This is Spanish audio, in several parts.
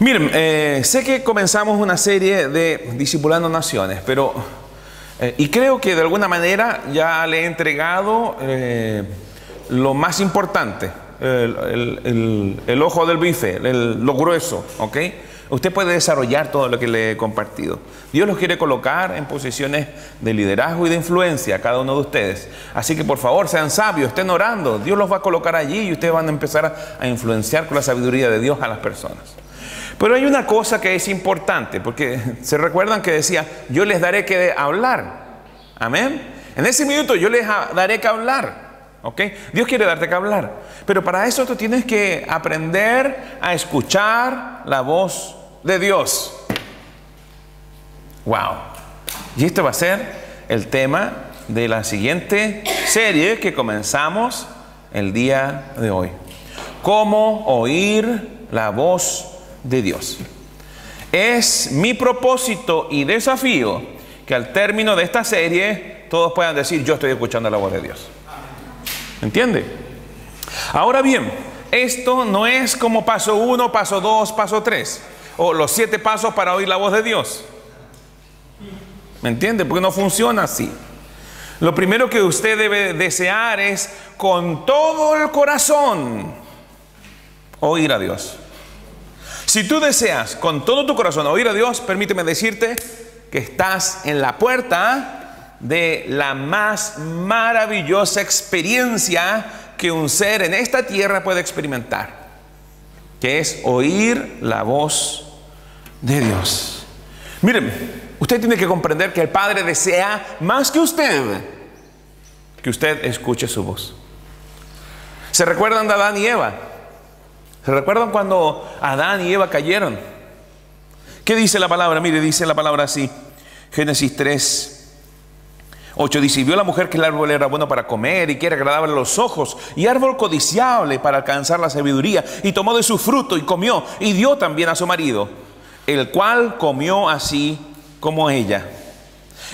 Miren, sé que comenzamos una serie de Discipulando Naciones, pero y creo que de alguna manera ya le he entregado lo más importante, el ojo del bife, lo grueso, ¿ok? Usted puede desarrollar todo lo que le he compartido. Dios los quiere colocar en posiciones de liderazgo y de influencia a cada uno de ustedes. Así que por favor sean sabios, estén orando. Dios los va a colocar allí y ustedes van a empezar a influenciar con la sabiduría de Dios a las personas. Pero hay una cosa que es importante, porque se recuerdan que decía, yo les daré que hablar. Amén. En ese minuto yo les daré que hablar. ¿Ok? Dios quiere darte que hablar. Pero para eso tú tienes que aprender a escuchar la voz de Dios. Wow. Y este va a ser el tema de la siguiente serie que comenzamos el día de hoy. ¿Cómo oír la voz de Dios? Es mi propósito y desafío que al término de esta serie todos puedan decir, yo estoy escuchando la voz de Dios. ¿Entiende? Ahora bien, esto no es como paso 1, paso 2, paso 3 o los 7 pasos para oír la voz de Dios. ¿Me entiende? Porque no funciona así. Lo primero que usted debe desear es con todo el corazón oír a Dios. Si tú deseas con todo tu corazón oír a Dios, permíteme decirte que estás en la puerta de la más maravillosa experiencia que un ser en esta tierra puede experimentar, que es oír la voz de Dios. Miren, usted tiene que comprender que el Padre desea más que usted escuche su voz. ¿Se recuerdan de Adán y Eva? ¿Se recuerdan cuando Adán y Eva cayeron? ¿Qué dice la palabra? Mire, dice la palabra así, Génesis 3:8 dice, y vio la mujer que el árbol era bueno para comer y que era agradable a los ojos y árbol codiciable para alcanzar la sabiduría, y tomó de su fruto y comió y dio también a su marido, el cual comió así como ella.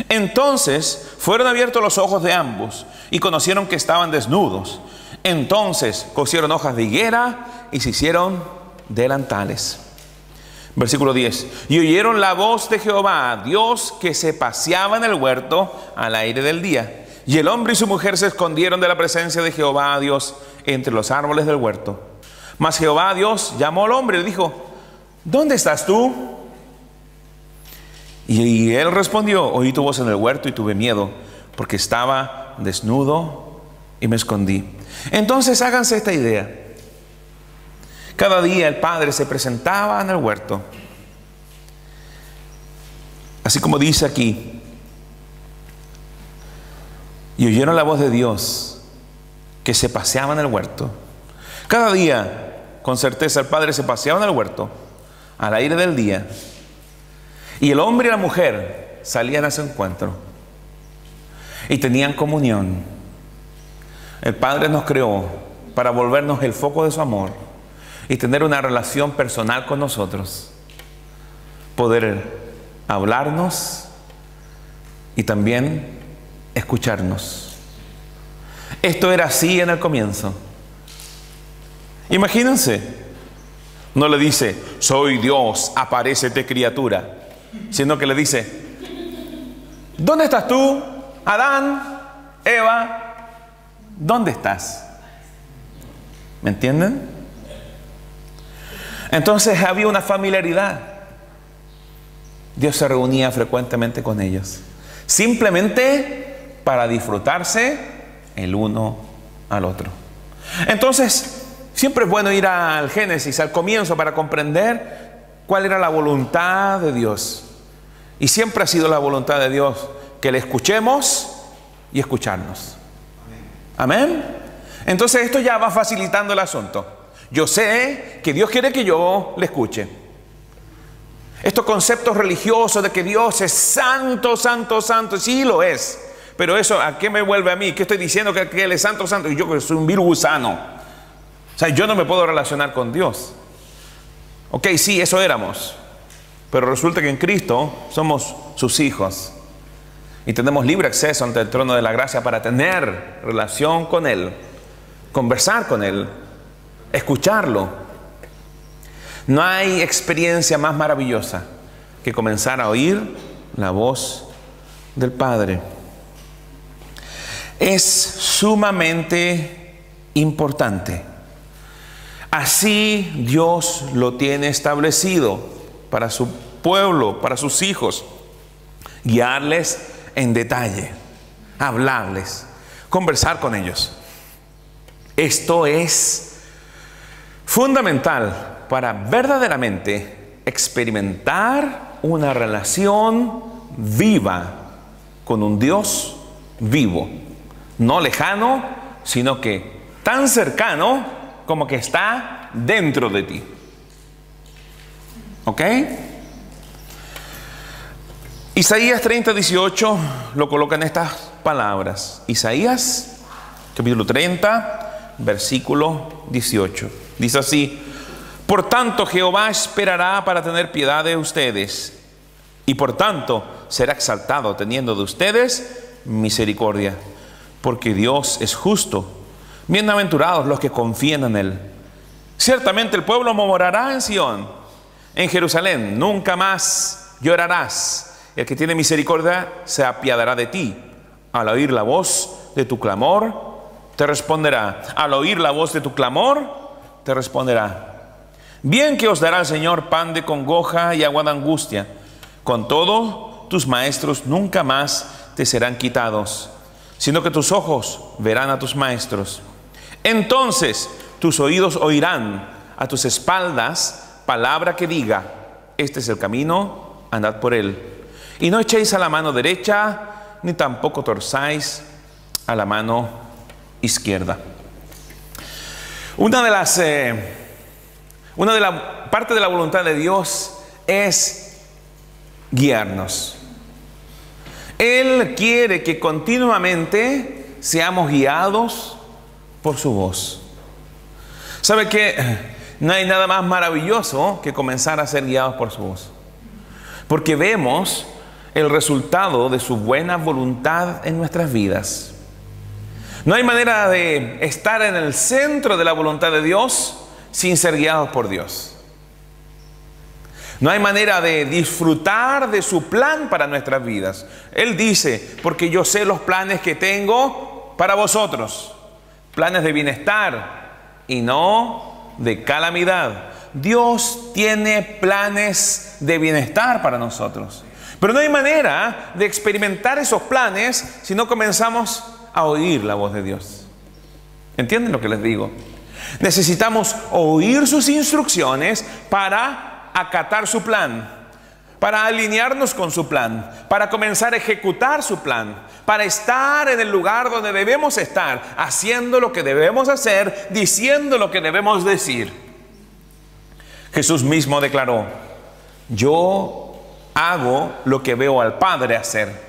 Entonces fueron abiertos los ojos de ambos y conocieron que estaban desnudos. Entonces cosieron hojas de higuera y se hicieron delantales. Versículo 10. Y oyeron la voz de Jehová, Dios, que se paseaba en el huerto al aire del día. Y el hombre y su mujer se escondieron de la presencia de Jehová, Dios, entre los árboles del huerto. Mas Jehová, Dios, llamó al hombre y le dijo, ¿dónde estás tú? Y él respondió, oí tu voz en el huerto y tuve miedo, porque estaba desnudo y me escondí. Entonces háganse esta idea. Cada día el Padre se presentaba en el huerto, así como dice aquí, y oyeron la voz de Dios que se paseaba en el huerto. Cada día, con certeza, el Padre se paseaba en el huerto al aire del día, y el hombre y la mujer salían a ese encuentro y tenían comunión. El Padre nos creó para volvernos el foco de su amor y tener una relación personal con nosotros, poder hablarnos y también escucharnos. Esto era así en el comienzo. Imagínense, no le dice, soy Dios, aparécete criatura, sino que le dice, ¿dónde estás tú, Adán, Eva? ¿Dónde estás? ¿Me entienden? Entonces había una familiaridad. Dios se reunía frecuentemente con ellos, simplemente para disfrutarse el uno al otro. Entonces, siempre es bueno ir al Génesis, al comienzo, para comprender cuál era la voluntad de Dios. Y siempre ha sido la voluntad de Dios que le escuchemos y escucharnos. Amén. Entonces esto ya va facilitando el asunto. Yo sé que Dios quiere que yo le escuche. Estos conceptos religiosos de que Dios es santo, santo, santo, sí lo es. Pero eso, ¿a qué me vuelve a mí? ¿Qué estoy diciendo? Que Él es santo, santo, y yo que soy un virus gusano. O sea, yo no me puedo relacionar con Dios. Ok, sí, eso éramos. Pero resulta que en Cristo somos sus hijos. Y tenemos libre acceso ante el trono de la gracia para tener relación con Él, conversar con Él, escucharlo. No hay experiencia más maravillosa que comenzar a oír la voz del Padre. Es sumamente importante. Así Dios lo tiene establecido para su pueblo, para sus hijos. Guiarles en detalle, hablarles, conversar con ellos. Esto es fundamental para verdaderamente experimentar una relación viva con un Dios vivo. No lejano, sino que tan cercano como que está dentro de ti. ¿Ok? Isaías 30:18 lo coloca en estas palabras. Isaías, capítulo 30, versículo 18. Dice así: por tanto Jehová esperará para tener piedad de ustedes, y por tanto será exaltado teniendo de ustedes misericordia, porque Dios es justo. Bienaventurados los que confían en Él. Ciertamente el pueblo morará en Sión, en Jerusalén nunca más llorarás. El que tiene misericordia se apiadará de ti. Al oír la voz de tu clamor, te responderá. Al oír la voz de tu clamor, te responderá. Bien que os dará el Señor pan de congoja y agua de angustia. Con todo, tus maestros nunca más te serán quitados, sino que tus ojos verán a tus maestros. Entonces tus oídos oirán a tus espaldas palabra que diga: este es el camino, andad por él. Y no echéis a la mano derecha, ni tampoco torzáis a la mano izquierda. Una de las partes de la voluntad de Dios es guiarnos. Él quiere que continuamente seamos guiados por su voz. ¿Sabe qué? No hay nada más maravilloso que comenzar a ser guiados por su voz, porque vemos el resultado de su buena voluntad en nuestras vidas. No hay manera de estar en el centro de la voluntad de Dios sin ser guiados por Dios. No hay manera de disfrutar de su plan para nuestras vidas. Él dice: porque yo sé los planes que tengo para vosotros, planes de bienestar y no de calamidad. Dios tiene planes de bienestar para nosotros. Pero no hay manera de experimentar esos planes si no comenzamos a oír la voz de Dios. ¿Entienden lo que les digo? Necesitamos oír sus instrucciones para acatar su plan, para alinearnos con su plan, para comenzar a ejecutar su plan, para estar en el lugar donde debemos estar, haciendo lo que debemos hacer, diciendo lo que debemos decir. Jesús mismo declaró: yo hago lo que veo al Padre hacer,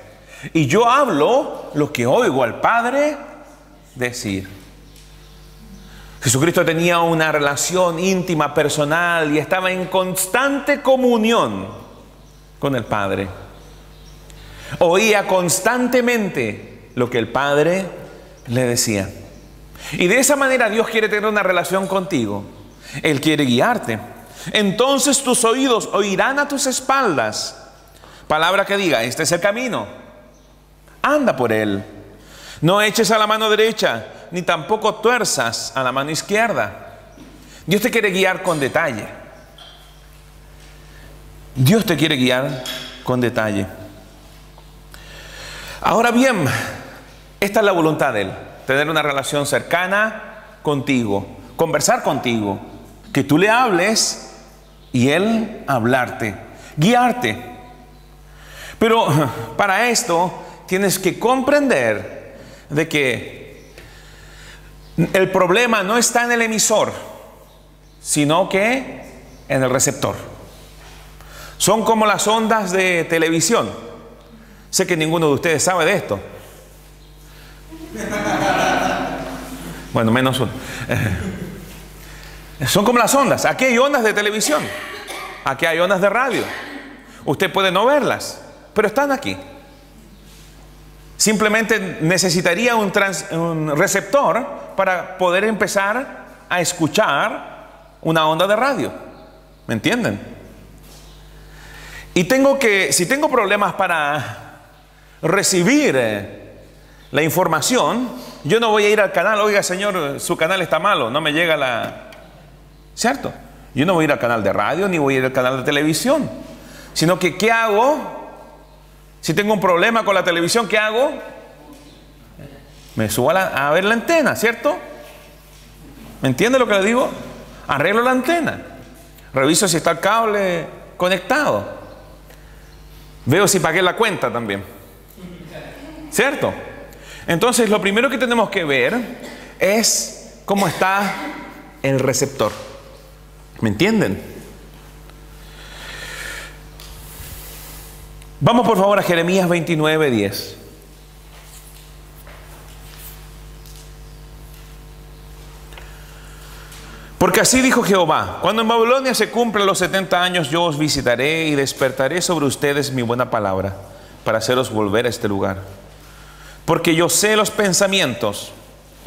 y yo hablo lo que oigo al Padre decir. Jesucristo tenía una relación íntima, personal, y estaba en constante comunión con el Padre. Oía constantemente lo que el Padre le decía. Y de esa manera Dios quiere tener una relación contigo. Él quiere guiarte. Entonces tus oídos oirán a tus espaldas palabra que diga: este es el camino, anda por él. No eches a la mano derecha, ni tampoco tuerzas a la mano izquierda. Dios te quiere guiar con detalle. Dios te quiere guiar con detalle. Ahora bien, esta es la voluntad de Él: tener una relación cercana contigo, conversar contigo, que tú le hables y Él hablarte, guiarte. Pero para esto tienes que comprender de que el problema no está en el emisor, sino que en el receptor. Son como las ondas de televisión. Sé que ninguno de ustedes sabe de esto. Bueno, menos uno. Son como las ondas. Aquí hay ondas de televisión, aquí hay ondas de radio. Usted puede no verlas, pero están aquí. Simplemente necesitaría un receptor para poder empezar a escuchar una onda de radio. ¿Me entienden? Y si tengo problemas para recibir la información, yo no voy a ir al canal, oiga señor, su canal está malo, no me llega la... ¿Cierto? Yo no voy a ir al canal de radio, ni voy a ir al canal de televisión. Sino que, ¿qué hago? Si tengo un problema con la televisión, ¿qué hago? Me subo a ver la antena, ¿cierto? ¿Me entiende lo que le digo? Arreglo la antena. Reviso si está el cable conectado. Veo si pagué la cuenta también. ¿Cierto? Entonces, lo primero que tenemos que ver es cómo está el receptor. ¿Me entienden? Vamos por favor a Jeremías 29:10. Porque así dijo Jehová: cuando en Babilonia se cumplan los 70 años, yo os visitaré y despertaré sobre ustedes mi buena palabra, para haceros volver a este lugar. Porque yo sé los pensamientos.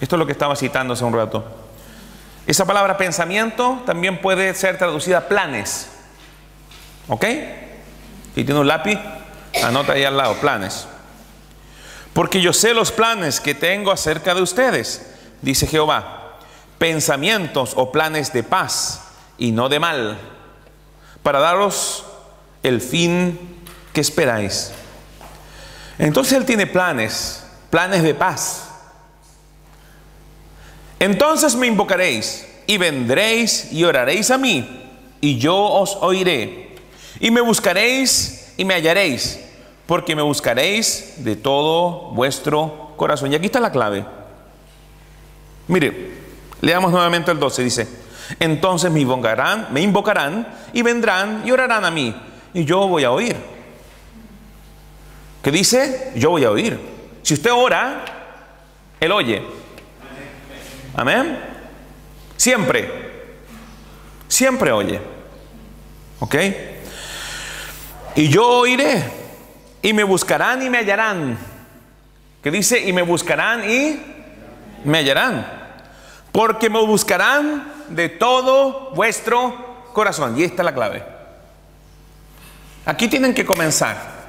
Esto es lo que estaba citando hace un rato. Esa palabra pensamiento también puede ser traducida planes. ¿Ok? Si tiene un lápiz, anota ahí al lado, planes. Porque yo sé los planes que tengo acerca de ustedes, dice Jehová, pensamientos o planes de paz y no de mal, para daros el fin que esperáis. Entonces Él tiene planes de paz. Entonces me invocaréis y vendréis y oraréis a mí, y yo os oiré. Y me buscaréis y me hallaréis, porque me buscaréis de todo vuestro corazón. Y aquí está la clave. Mire, leamos nuevamente el 12, dice: entonces me invocarán y vendrán y orarán a mí, y yo voy a oír. ¿Qué dice? Yo voy a oír. Si usted ora, Él oye. Amén. Siempre oye. ¿Ok? Y yo oiré, y me buscarán y me hallarán. ¿Qué dice? Y me buscarán y me hallarán, porque me buscarán de todo vuestro corazón. Y esta es la clave. Aquí tienen que comenzar.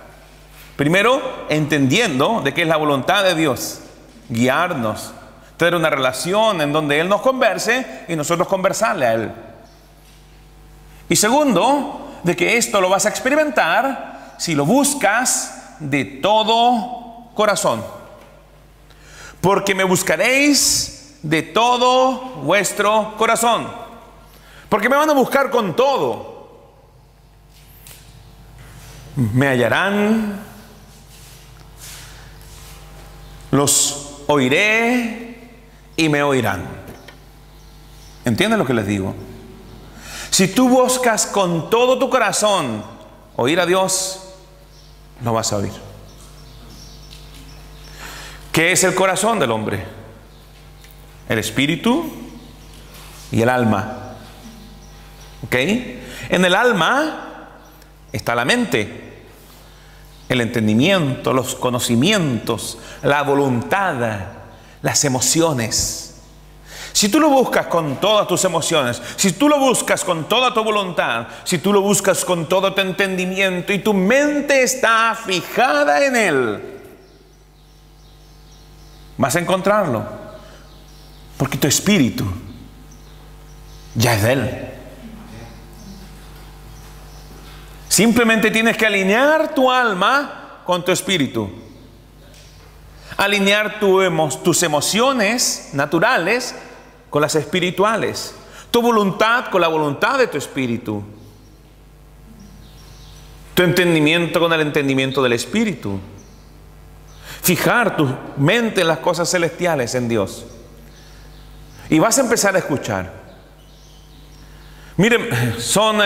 Primero, entendiendo de que es la voluntad de Dios guiarnos, tener una relación en donde Él nos converse y nosotros conversarle a Él. Y segundo, de que esto lo vas a experimentar si lo buscas de todo corazón. Porque me buscaréis de todo vuestro corazón. Porque me van a buscar con todo. Me hallarán, los oiré y me oirán. ¿Entienden lo que les digo? Si tú buscas con todo tu corazón oír a Dios, lo vas a oír. ¿Qué es el corazón del hombre? El espíritu y el alma. ¿Ok? En el alma está la mente, el entendimiento, los conocimientos, la voluntad, las emociones. Si tú lo buscas con todas tus emociones, si tú lo buscas con toda tu voluntad, si tú lo buscas con todo tu entendimiento y tu mente está fijada en Él, vas a encontrarlo, porque tu espíritu ya es de Él. Simplemente tienes que alinear tu alma con tu espíritu. Alinear tus emociones naturales con las espirituales. Tu voluntad con la voluntad de tu espíritu. Tu entendimiento con el entendimiento del espíritu. Fijar tu mente en las cosas celestiales, en Dios. Y vas a empezar a escuchar. Miren, son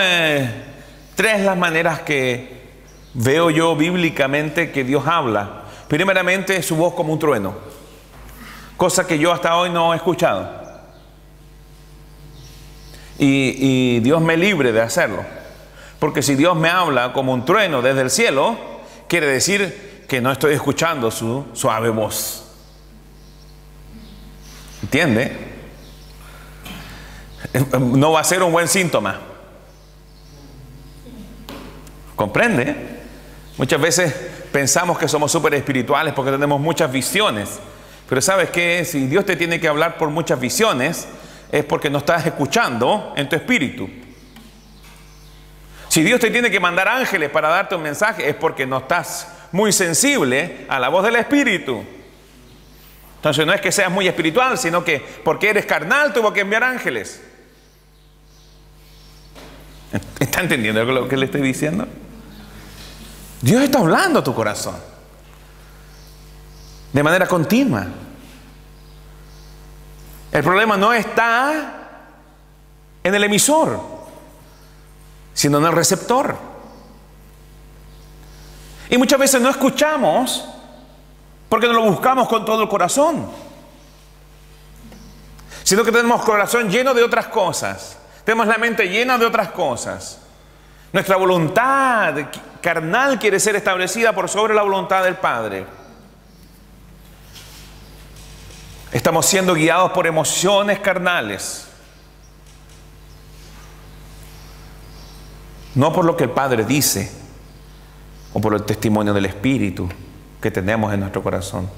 tres las maneras que veo yo bíblicamente que Dios habla. Primeramente, su voz como un trueno, cosa que yo hasta hoy no he escuchado. Y Dios me libre de hacerlo, porque si Dios me habla como un trueno desde el cielo, quiere decir que no estoy escuchando su suave voz. ¿Entiende? No va a ser un buen síntoma. ¿Comprende? Muchas veces pensamos que somos súper espirituales porque tenemos muchas visiones. Pero ¿sabes qué? Si Dios te tiene que hablar por muchas visiones, es porque no estás escuchando en tu espíritu. Si Dios te tiene que mandar ángeles para darte un mensaje, es porque no estás muy sensible a la voz del espíritu. Entonces no es que seas muy espiritual, sino que porque eres carnal tuvo que enviar ángeles. ¿Está entendiendo lo que le estoy diciendo? Dios está hablando a tu corazón de manera continua. El problema no está en el emisor, sino en el receptor. Y muchas veces no escuchamos porque no lo buscamos con todo el corazón, sino que tenemos el corazón lleno de otras cosas. Tenemos la mente llena de otras cosas. Nuestra voluntad carnal quiere ser establecida por sobre la voluntad del Padre. Estamos siendo guiados por emociones carnales, no por lo que el Padre dice o por el testimonio del Espíritu que tenemos en nuestro corazón.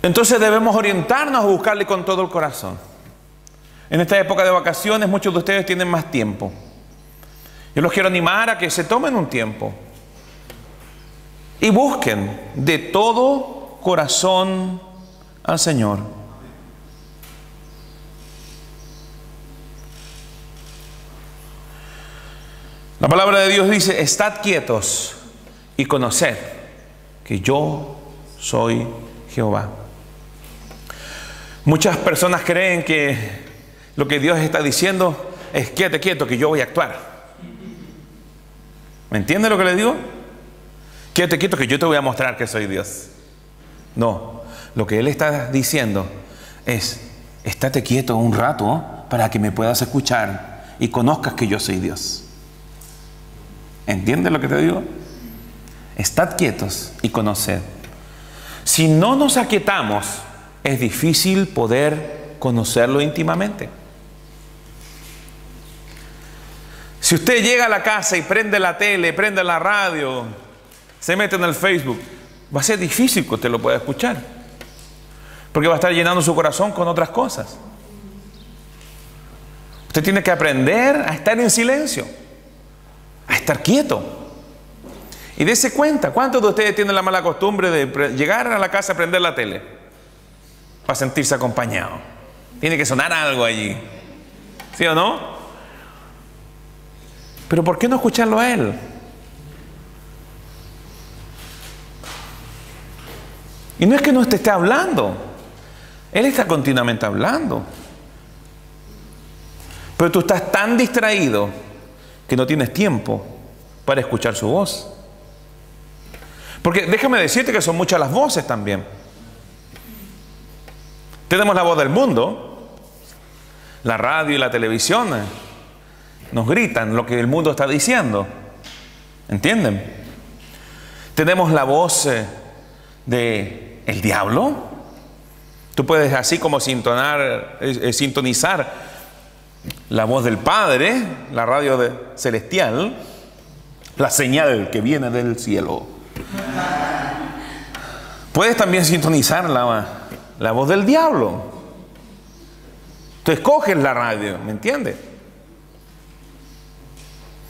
Entonces debemos orientarnos a buscarle con todo el corazón. En esta época de vacaciones muchos de ustedes tienen más tiempo. Yo los quiero animar a que se tomen un tiempo y busquen de todo corazón al Señor. La palabra de Dios dice: estad quietos y conoced que yo soy Jehová. Muchas personas creen que lo que Dios está diciendo es: quédate quieto que yo voy a actuar. ¿Me entiende lo que le digo? Quédate quieto que yo te voy a mostrar que soy Dios. No, lo que Él está diciendo es: estate quieto un rato para que me puedas escuchar y conozcas que yo soy Dios. ¿Entiendes lo que te digo? Estad quietos y conoced. Si no nos aquietamos, es difícil poder conocerlo íntimamente. Si usted llega a la casa y prende la tele, prende la radio, se mete en el Facebook, va a ser difícil que usted lo pueda escuchar, porque va a estar llenando su corazón con otras cosas. Usted tiene que aprender a estar en silencio, a estar quieto. Y dése cuenta, ¿cuántos de ustedes tienen la mala costumbre de llegar a la casa a prender la tele para sentirse acompañado? Tiene que sonar algo allí, ¿sí o no? Pero ¿por qué no escucharlo a Él? Y no es que no te esté hablando, Él está continuamente hablando, pero tú estás tan distraído que no tienes tiempo para escuchar su voz. Porque déjame decirte que son muchas las voces también. Tenemos la voz del mundo, la radio y la televisión nos gritan lo que el mundo está diciendo. ¿Entienden? Tenemos la voz de el diablo. Tú puedes así como sintonizar la voz del Padre, la radio celestial, la señal que viene del cielo. Puedes también sintonizar la voz del diablo. Tú escoges la radio, ¿me entiendes?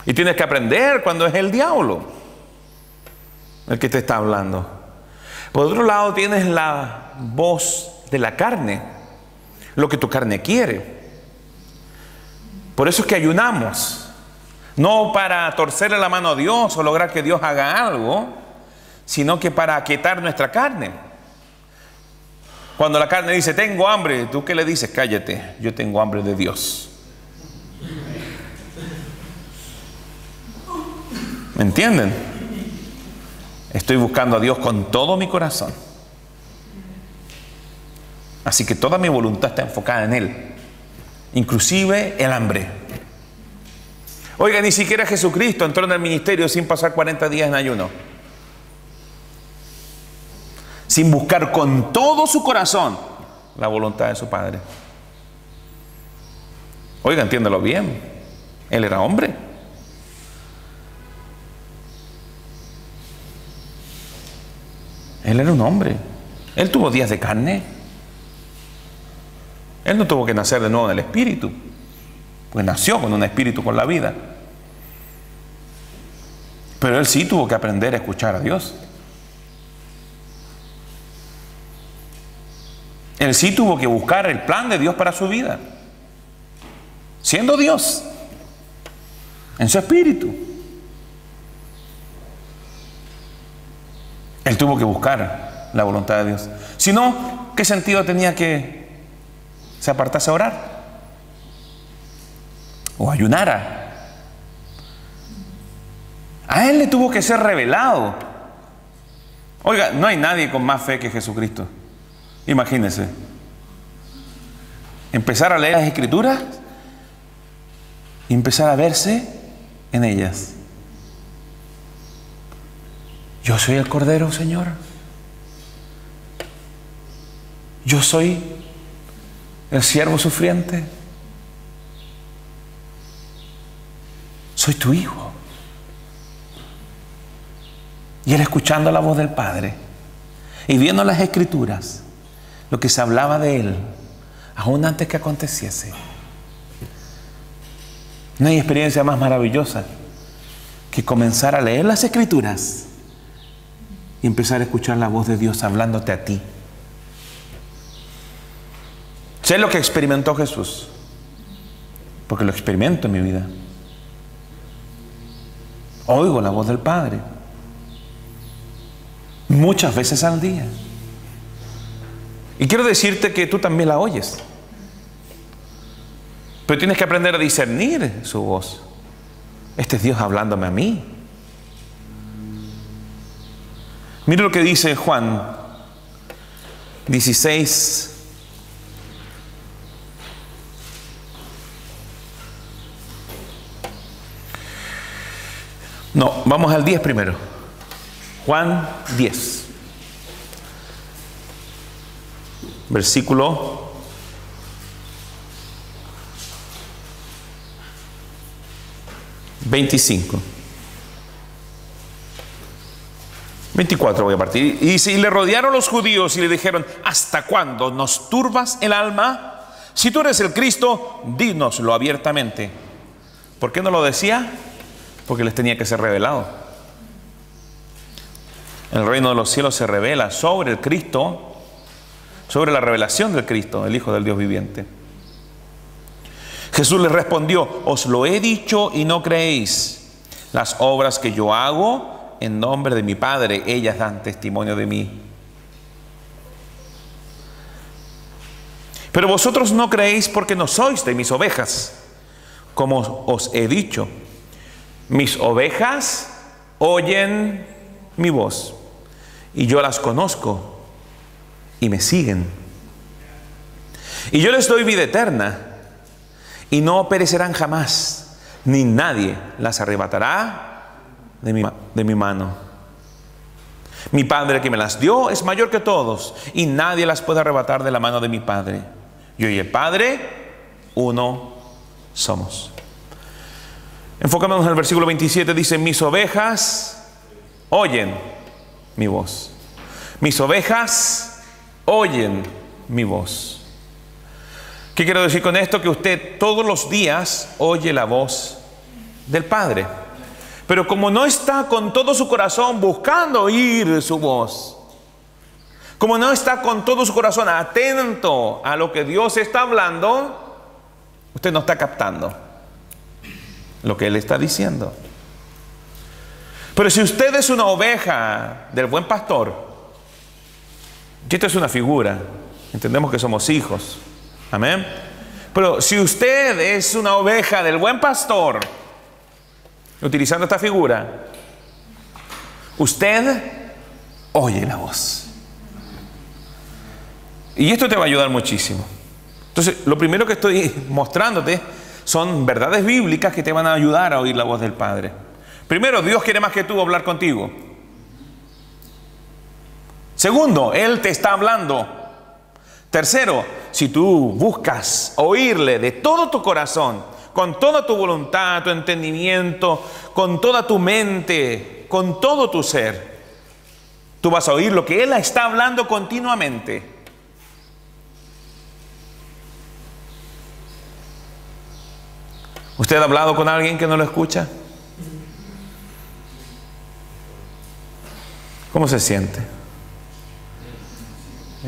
Y tienes que aprender cuando es el diablo el que te está hablando. Por otro lado tienes la voz de la carne, lo que tu carne quiere. Por eso es que ayunamos, no para torcerle la mano a Dios o lograr que Dios haga algo, sino que para aquietar nuestra carne. Cuando la carne dice tengo hambre, ¿tú qué le dices? Cállate, yo tengo hambre de Dios. ¿Me entienden? Estoy buscando a Dios con todo mi corazón, así que toda mi voluntad está enfocada en Él, inclusive el hambre. Oiga, ni siquiera Jesucristo entró en el ministerio sin pasar 40 días en ayuno, sin buscar con todo su corazón la voluntad de su Padre. Oiga, entiéndelo bien, Él era hombre. Él era un hombre. Él tuvo días de carne. Él no tuvo que nacer de nuevo en el espíritu, pues nació con un espíritu con la vida. Pero él sí tuvo que aprender a escuchar a Dios. Él sí tuvo que buscar el plan de Dios para su vida, siendo Dios, en su espíritu. Él tuvo que buscar la voluntad de Dios. Si no, ¿qué sentido tenía que se apartase a orar? O ayunara. A él le tuvo que ser revelado. Oiga, no hay nadie con más fe que Jesucristo. Imagínense. Empezar a leer las Escrituras y empezar a verse en ellas. Yo soy el Cordero, Señor. Yo soy el siervo sufriente. Soy tu hijo. Y él escuchando la voz del Padre y viendo las Escrituras, lo que se hablaba de él, aún antes que aconteciese. No hay experiencia más maravillosa que comenzar a leer las Escrituras y empezar a escuchar la voz de Dios hablándote a ti. Sé lo que experimentó Jesús, porque lo experimento en mi vida. Oigo la voz del Padre muchas veces al día. Y quiero decirte que tú también la oyes. Pero tienes que aprender a discernir su voz. Este es Dios hablándome a mí. Mira lo que dice Juan 16. No, vamos al 10 primero. Juan 10. Versículo 25. 24 voy a partir. Y dice, y le rodearon los judíos y le dijeron, ¿hasta cuándo nos turbas el alma? Si tú eres el Cristo, dínoslo abiertamente. ¿Por qué no lo decía? Porque les tenía que ser revelado. El reino de los cielos se revela sobre el Cristo, sobre la revelación del Cristo, el Hijo del Dios viviente. Jesús les respondió, os lo he dicho y no creéis. Las obras que yo hago en nombre de mi Padre, ellas dan testimonio de mí. Pero vosotros no creéis porque no sois de mis ovejas. Como os he dicho, mis ovejas oyen mi voz y yo las conozco y me siguen. Y yo les doy vida eterna y no perecerán jamás, ni nadie las arrebatará de mi mano. Mi Padre que me las dio es mayor que todos y nadie las puede arrebatar de la mano de mi Padre. Yo y el Padre, uno somos. Enfocémonos en el versículo 27, dice, mis ovejas oyen mi voz. Mis ovejas oyen mi voz. ¿Qué quiero decir con esto? Que usted todos los días oye la voz del Padre. Pero como no está con todo su corazón buscando oír su voz, como no está con todo su corazón atento a lo que Dios está hablando, usted no está captando lo que Él está diciendo. Pero si usted es una oveja del buen pastor, y esto es una figura, entendemos que somos hijos, amén. Pero si usted es una oveja del buen pastor, utilizando esta figura, usted oye la voz. Y esto te va a ayudar muchísimo. Entonces, lo primero que estoy mostrándote son verdades bíblicas que te van a ayudar a oír la voz del Padre. Primero, Dios quiere más que tú hablar contigo. Segundo, Él te está hablando. Tercero, si tú buscas oírle de todo tu corazón, con toda tu voluntad, tu entendimiento, con toda tu mente, con todo tu ser, Tú vas a oír lo que Él está hablando continuamente. ¿Usted ha hablado con alguien que no lo escucha? ¿Cómo se siente?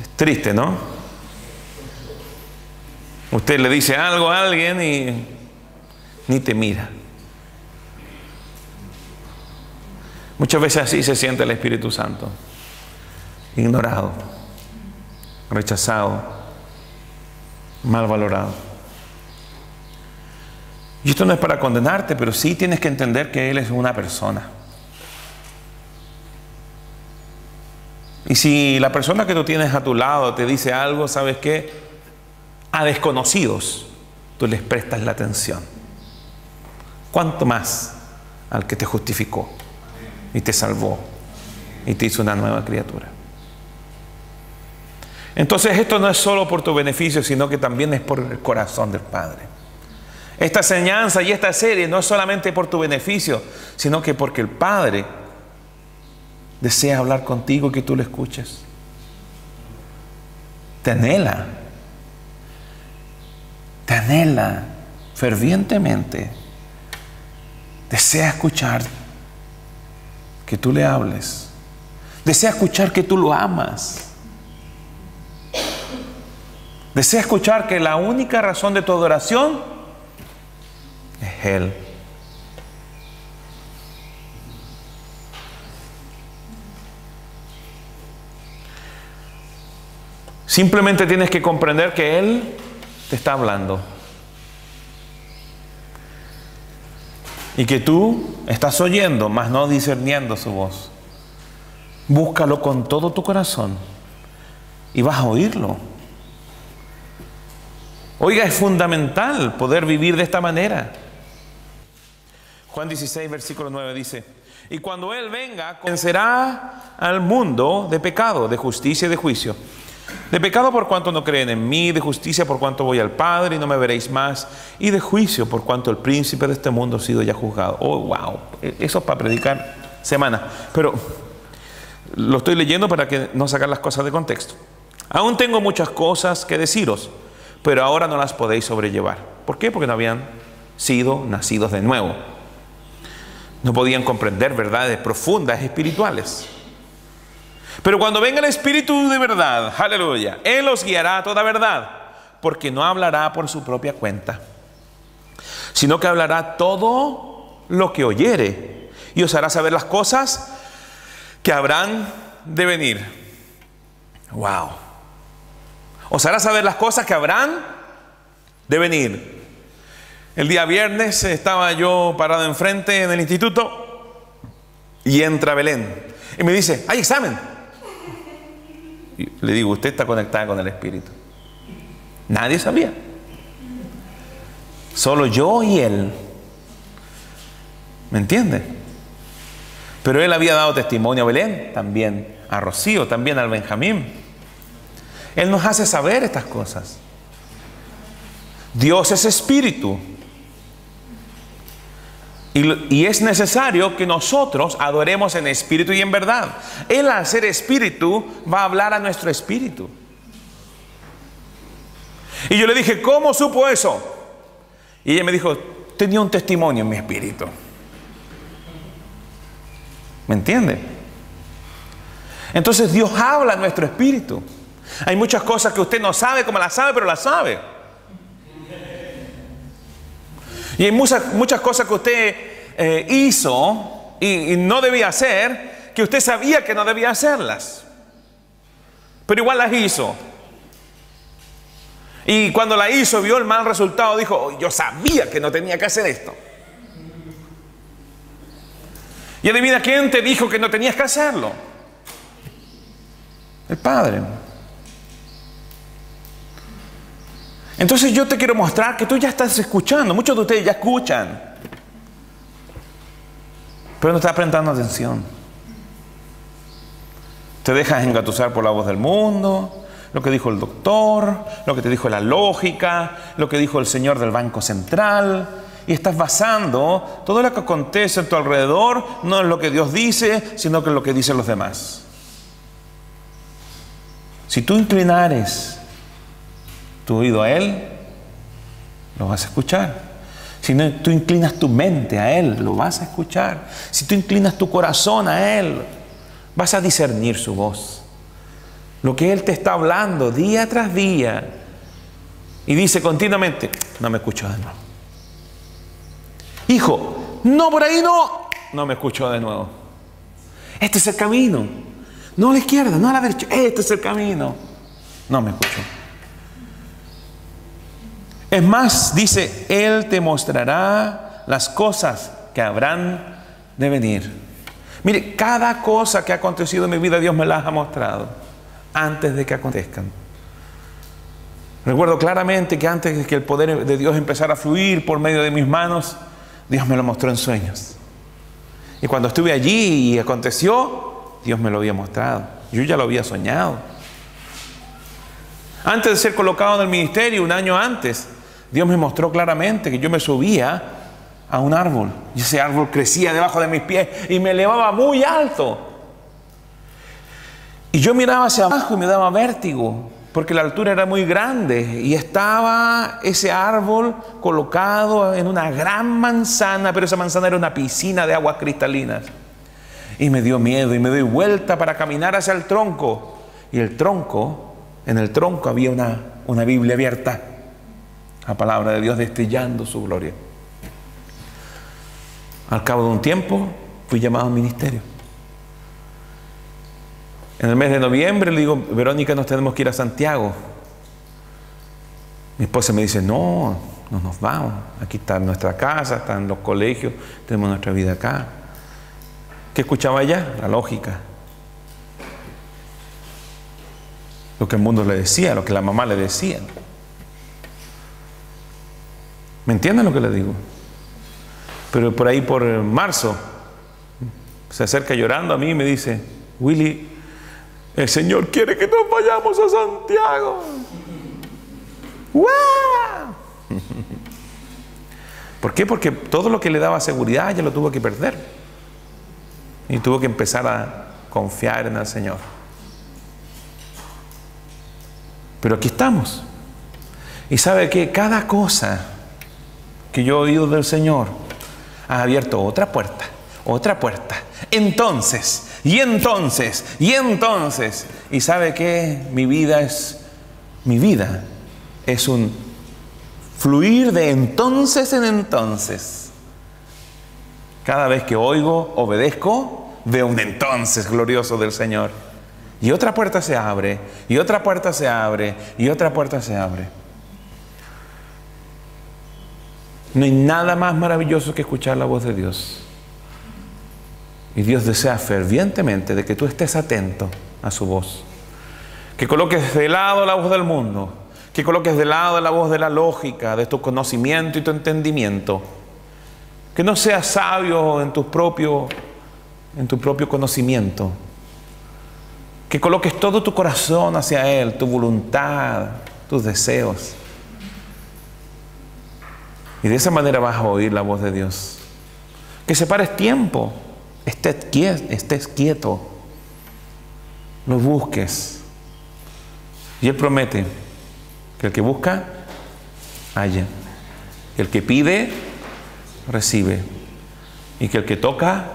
Es triste, ¿no? Usted le dice algo a alguien y ni te mira. Muchas veces así se siente el Espíritu Santo. Ignorado, rechazado, mal valorado. Y esto no es para condenarte, pero sí tienes que entender que Él es una persona. Y si la persona que tú tienes a tu lado te dice algo, ¿sabes qué? A desconocidos, tú les prestas la atención. ¿Cuánto más al que te justificó y te salvó y te hizo una nueva criatura? Entonces esto no es solo por tu beneficio, sino que también es por el corazón del Padre. Esta enseñanza y esta serie no es solamente por tu beneficio, sino que porque el Padre desea hablar contigo y que tú lo escuches. Te anhela fervientemente. Desea escuchar que tú le hables. Desea escuchar que tú lo amas. Desea escuchar que la única razón de tu adoración es Él. Simplemente tienes que comprender que Él te está hablando. Y que tú estás oyendo, mas no discerniendo su voz. Búscalo con todo tu corazón y vas a oírlo. Oiga, es fundamental poder vivir de esta manera. Juan 16, versículo 9 dice: y cuando Él venga, convencerá al mundo de pecado, de justicia y de juicio. De pecado por cuanto no creen en mí, de justicia por cuanto voy al Padre y no me veréis más, y de juicio por cuanto el príncipe de este mundo ha sido ya juzgado. Oh, wow, eso es para predicar semana. Pero lo estoy leyendo para que no sacar las cosas de contexto. Aún tengo muchas cosas que deciros, pero ahora no las podéis sobrellevar. ¿Por qué? Porque no habían sido nacidos de nuevo. No podían comprender verdades profundas espirituales. Pero cuando venga el Espíritu de verdad, aleluya, Él os guiará a toda verdad, porque no hablará por su propia cuenta, sino que hablará todo lo que oyere, y os hará saber las cosas que habrán de venir. Wow. Os hará saber las cosas que habrán de venir. El día viernes estaba yo parado enfrente en el instituto y entra Belén y me dice: hay examen. Y le digo: usted está conectada con el Espíritu. Nadie sabía, solo yo y él. ¿Me entiende? Pero él había dado testimonio a Belén, también a Rocío, también al Benjamín. Él nos hace saber estas cosas. Dios es espíritu. Y es necesario que nosotros adoremos en espíritu y en verdad. Él, al ser espíritu, va a hablar a nuestro espíritu. Y yo le dije: ¿cómo supo eso? Y ella me dijo: tenía un testimonio en mi espíritu. ¿Me entiende? Entonces Dios habla a nuestro espíritu. Hay muchas cosas que usted no sabe cómo las sabe, pero las sabe. Y hay muchas cosas que usted hizo y no debía hacer, que usted sabía que no debía hacerlas, pero igual las hizo. Y cuando la hizo, vio el mal resultado, dijo: oh, yo sabía que no tenía que hacer esto. Y adivina quién te dijo que no tenías que hacerlo. El Padre. Entonces yo te quiero mostrar que tú ya estás escuchando. Muchos de ustedes ya escuchan, pero no estás prestando atención. Te dejas engatusar por la voz del mundo, lo que dijo el doctor, lo que te dijo la lógica, lo que dijo el señor del Banco Central. Y estás basando todo lo que acontece a tu alrededor no en lo que Dios dice, sino que en lo que dicen los demás. Si tú inclinares tu oído a Él, lo vas a escuchar. Si no, tú inclinas tu mente a Él, lo vas a escuchar. Si tú inclinas tu corazón a Él, vas a discernir su voz. Lo que Él te está hablando día tras día. Y dice continuamente, no me escuchó de nuevo. Hijo, no, por ahí no. No me escuchó de nuevo. Este es el camino. No a la izquierda, no a la derecha. Este es el camino. No me escuchó. Es más, dice, Él te mostrará las cosas que habrán de venir. Mire, cada cosa que ha acontecido en mi vida, Dios me las ha mostrado antes de que acontezcan. Recuerdo claramente que antes de que el poder de Dios empezara a fluir por medio de mis manos, Dios me lo mostró en sueños. Y cuando estuve allí y aconteció, Dios me lo había mostrado. Yo ya lo había soñado. Antes de ser colocado en el ministerio, un año antes, Dios me mostró claramente que yo me subía a un árbol. Y ese árbol crecía debajo de mis pies y me elevaba muy alto. Y yo miraba hacia abajo y me daba vértigo, porque la altura era muy grande. Y estaba ese árbol colocado en una gran manzana, pero esa manzana era una piscina de aguas cristalinas. Y me dio miedo y me doy vuelta para caminar hacia el tronco. Y el tronco, en el tronco había una Biblia abierta. La palabra de Dios destellando su gloria. Al cabo de un tiempo fui llamado al ministerio. En el mes de noviembre le digo, Verónica, nos tenemos que ir a Santiago. Mi esposa me dice, no, no nos vamos. Aquí está nuestra casa, están los colegios, tenemos nuestra vida acá. ¿Qué escuchaba ella? La lógica. Lo que el mundo le decía, lo que la mamá le decía. ¿Me entienden lo que le digo? Pero por ahí, por marzo, se acerca llorando a mí y me dice, Willy, el Señor quiere que nos vayamos a Santiago. ¡Wow! ¿Por qué? Porque todo lo que le daba seguridad ya lo tuvo que perder. Y tuvo que empezar a confiar en el Señor. Pero aquí estamos. Y sabe que cada cosa que yo he oído del Señor ha abierto otra puerta, otra puerta. Entonces, y entonces, y entonces. Y sabe que mi vida es un fluir de entonces en entonces. Cada vez que oigo, obedezco, veo un entonces glorioso del Señor. Y otra puerta se abre, y otra puerta se abre, y otra puerta se abre. No hay nada más maravilloso que escuchar la voz de Dios. Y Dios desea fervientemente de que tú estés atento a su voz. Que coloques de lado la voz del mundo. Que coloques de lado la voz de la lógica, de tu conocimiento y tu entendimiento. Que no seas sabio en tu propio conocimiento. Que coloques todo tu corazón hacia Él, tu voluntad, tus deseos. Y de esa manera vas a oír la voz de Dios. Que separes tiempo, estés quieto, lo busques. Y Él promete que el que busca, halla. El que pide, recibe. Y que el que toca,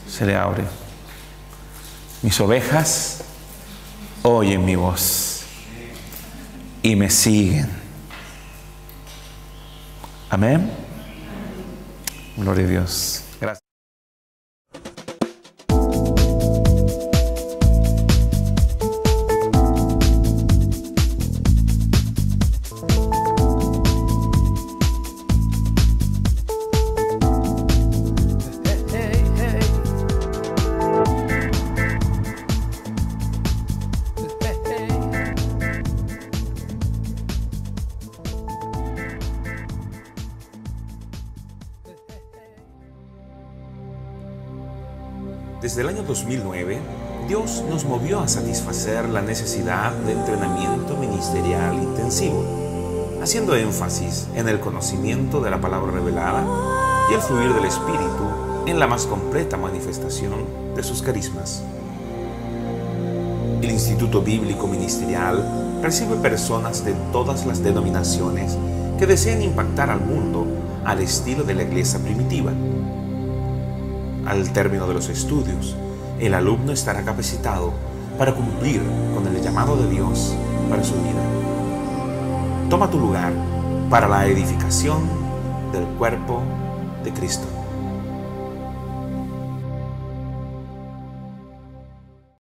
se le abre. Mis ovejas oyen mi voz y me siguen. Amén. Gloria a Dios. Gracias. Desde el año 2009, Dios nos movió a satisfacer la necesidad de entrenamiento ministerial intensivo, haciendo énfasis en el conocimiento de la palabra revelada y el fluir del Espíritu en la más completa manifestación de sus carismas. El Instituto Bíblico Ministerial recibe personas de todas las denominaciones que deseen impactar al mundo al estilo de la iglesia primitiva. Al término de los estudios, el alumno estará capacitado para cumplir con el llamado de Dios para su vida. Toma tu lugar para la edificación del cuerpo de Cristo.